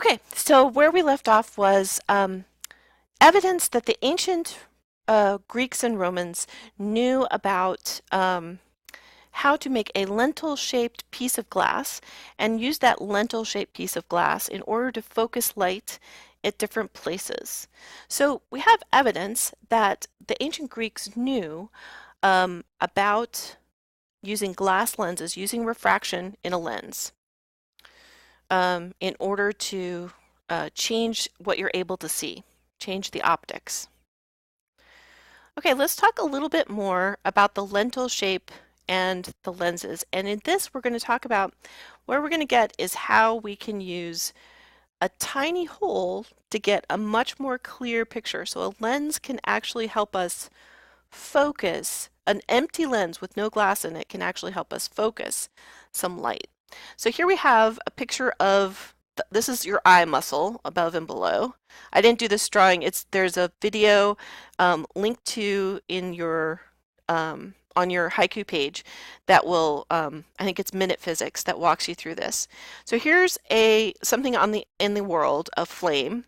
Okay, so where we left off was evidence that the ancient Greeks and Romans knew about how to make a lentil-shaped piece of glass and use that lentil-shaped piece of glass in order to focus light at different places. So we have evidence that the ancient Greeks knew about using glass lenses, using refraction in a lens, in order to change what you're able to see, change the optics. Okay, let's talk a little bit more about the lentil shape and the lenses. And in this, we're going to talk about where we're going to get is how we can use a tiny hole to get a much more clear picture. So a lens can actually help us focus. An empty lens with no glass in it can actually help us focus some light. So here we have a picture of this is your eye muscle above and below. I didn't do this drawing. There's a video linked to in your on your Haiku page that will I think it's Minute Physics that walks you through this. So here's something in the world of flame,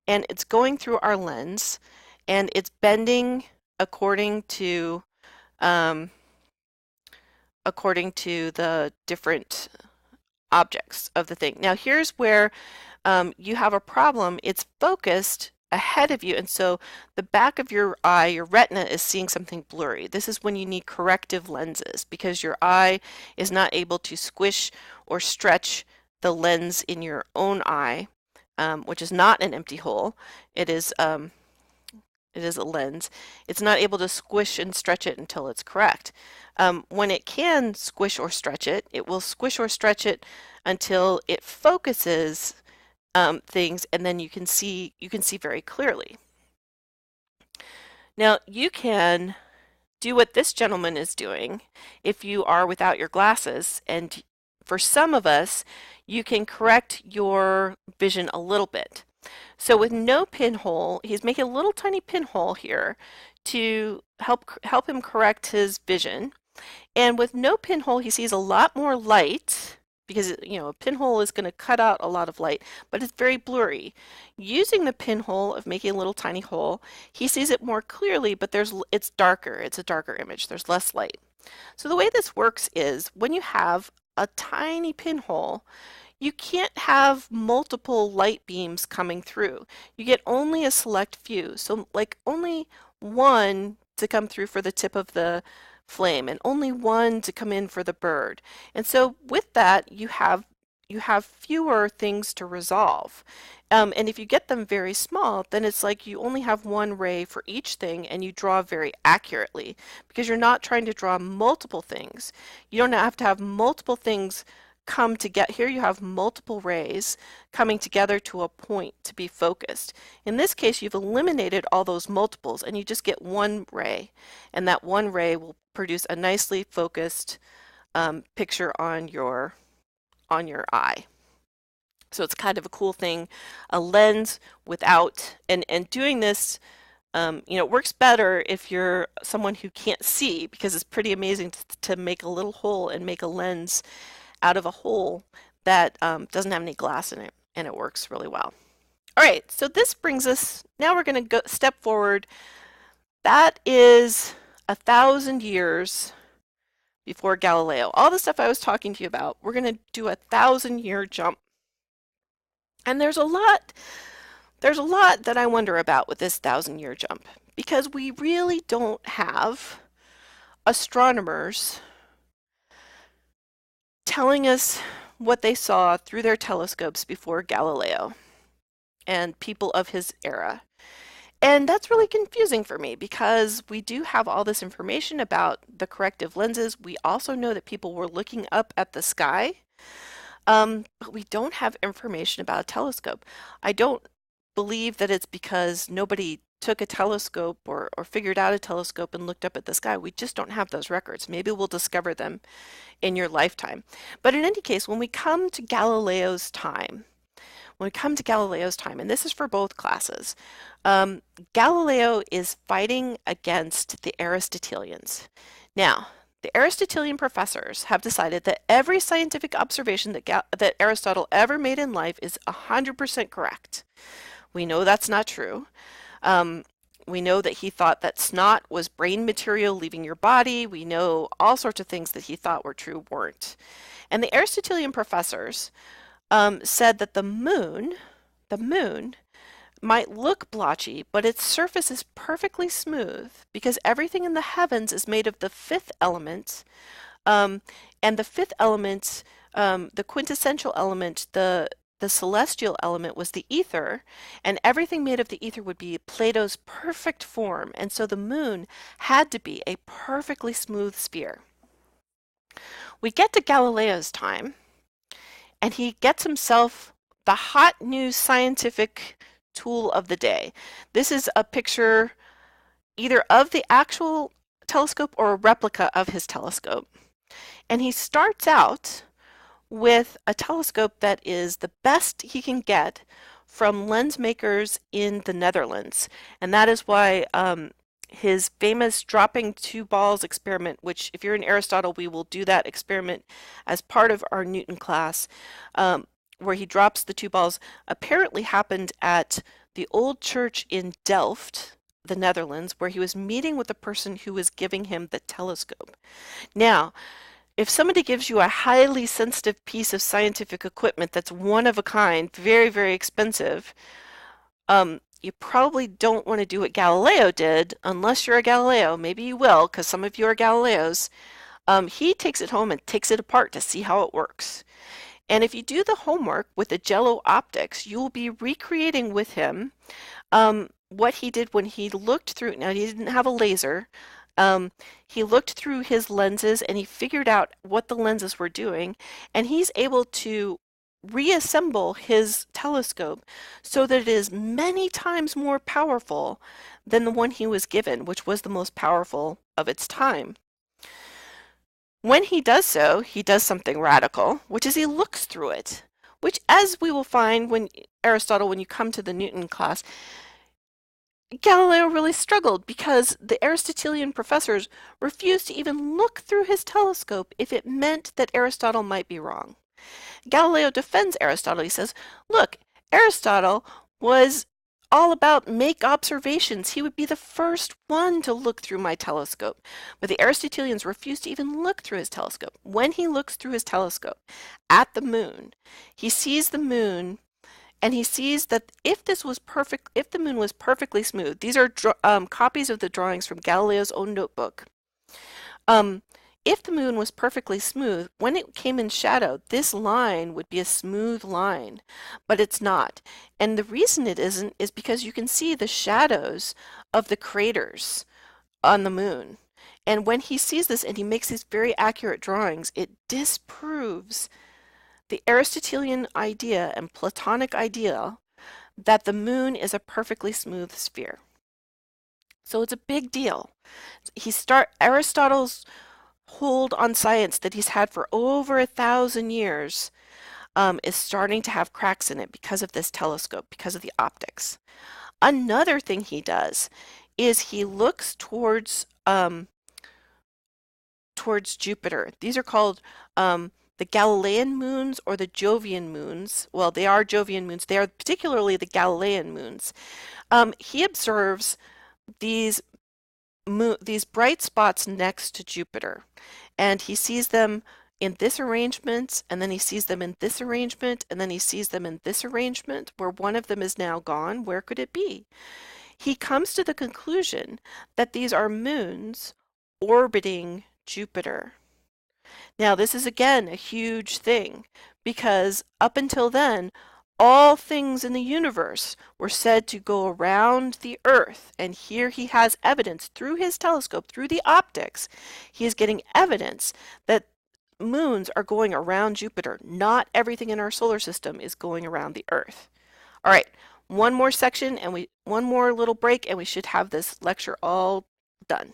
and it's going through our lens, and it's bending according to the different objects of the thing. Now here's where you have a problem. It's focused ahead of you, and so the back of your eye, your retina, is seeing something blurry. This is when you need corrective lenses because your eye is not able to squish or stretch the lens in your own eye, which is not an empty hole. It is a lens. It's not able to squish and stretch it until it's correct. When it can squish or stretch it, it will squish or stretch it until it focuses things, and then you can see very clearly. Now you can do what this gentleman is doing if you are without your glasses, and for some of us, you can correct your vision a little bit. So with no pinhole, he's making a little tiny pinhole here to help him correct his vision. And with no pinhole, he sees a lot more light because a pinhole is going to cut out a lot of light, but it's very blurry. Using the pinhole of making a little tiny hole, he sees it more clearly, but it's darker. It's a darker image. There's less light. So the way this works is when you have a tiny pinhole, you can't have multiple light beams coming through. You get only a select few. So like only one to come through for the tip of the flame and only one to come in for the bird. And so with that, you have fewer things to resolve. And if you get them very small, then it's like you only have one ray for each thing and you draw very accurately because you're not trying to draw multiple things. You don't have to have multiple things come together. Here you have multiple rays coming together to a point to be focused. In this case, you've eliminated all those multiples and you just get one ray, and that one ray will produce a nicely focused picture on your eye. So it's kind of a cool thing, a lens without, and doing this, it works better if you're someone who can't see, because it's pretty amazing to make a little hole and make a lens out of a hole that doesn't have any glass in it, and it works really well. All right, so this brings us, now we're going to go step forward. That is 1,000 years before Galileo. All the stuff I was talking to you about, we're going to do a 1,000-year jump. And there's a lot that I wonder about with this 1,000-year jump, because we really don't have astronomers telling us what they saw through their telescopes before Galileo and people of his era. And that's really confusing for me because we do have all this information about the corrective lenses. We also know that people were looking up at the sky, but we don't have information about a telescope. I don't believe that it's because nobody took a telescope or figured out a telescope and looked up at the sky. We just don't have those records. Maybe we'll discover them in your lifetime. But in any case, when we come to Galileo's time, and this is for both classes, Galileo is fighting against the Aristotelians. Now, The Aristotelian professors have decided that every scientific observation that Aristotle ever made in life is 100% correct. We know that's not true. Um, we know that he thought that snot was brain material leaving your body. We know all sorts of things that he thought were true weren't. And the Aristotelian professors said that the moon might look blotchy, but its surface is perfectly smooth because everything in the heavens is made of the fifth element. And the fifth element, the quintessential element, the celestial element was the ether, and everything made of the ether would be Plato's perfect form, and so the moon had to be a perfectly smooth sphere. We get to Galileo's time, and he gets himself the hot new scientific tool of the day. This is a picture either of the actual telescope or a replica of his telescope. And he starts out with a telescope that is the best he can get from lens makers in the Netherlands. And that is why his famous dropping two balls experiment, which if you're in Aristotle, we will do that experiment as part of our Newton class, where he drops the two balls, apparently happened at the old church in Delft, the Netherlands, where he was meeting with the person who was giving him the telescope. Now, if somebody gives you a highly sensitive piece of scientific equipment that's one of a kind, very, very expensive, you probably don't want to do what Galileo did, unless you're a Galileo. Maybe you will, because some of you are Galileos. He takes it home and takes it apart to see how it works. And if you do the homework with the Jello optics, you will be recreating with him what he did when he looked through. Now, he didn't have a laser. He looked through his lenses and he figured out what the lenses were doing, and he's able to reassemble his telescope so that it is many times more powerful than the one he was given, which was the most powerful of its time. When he does so, he does something radical, which is he looks through it, which, as we will find when Aristotle, when you come to the Newton class, Galileo really struggled because the Aristotelian professors refused to even look through his telescope if it meant that Aristotle might be wrong. Galileo defends Aristotle. He says, look, Aristotle was all about make observations. He would be the first one to look through my telescope. But the Aristotelians refused to even look through his telescope. When he looks through his telescope at the moon, he sees the moon. And he sees that if the moon was perfectly smooth, these are copies of the drawings from Galileo's own notebook. If the moon was perfectly smooth, when it came in shadow, this line would be a smooth line, but it's not. And the reason it isn't is because you can see the shadows of the craters on the moon. And when he sees this and he makes these very accurate drawings, it disproves the Aristotelian idea and Platonic idea that the moon is a perfectly smooth sphere. So it's a big deal. Aristotle's hold on science that he's had for over 1,000 years is starting to have cracks in it because of this telescope, because of the optics. Another thing he does is he looks towards Jupiter. These are called the Galilean moons or the Jovian moons. Well, they are Jovian moons. They are particularly the Galilean moons. He observes these bright spots next to Jupiter, and he sees them in this arrangement, and then he sees them in this arrangement, and then he sees them in this arrangement, where one of them is now gone. Where could it be? He comes to the conclusion that these are moons orbiting Jupiter. Now, this is again a huge thing because up until then, all things in the universe were said to go around the Earth. And here he has evidence through his telescope, through the optics, he is getting evidence that moons are going around Jupiter. Not everything in our solar system is going around the Earth. All right, one more section and one more little break, and we should have this lecture all done.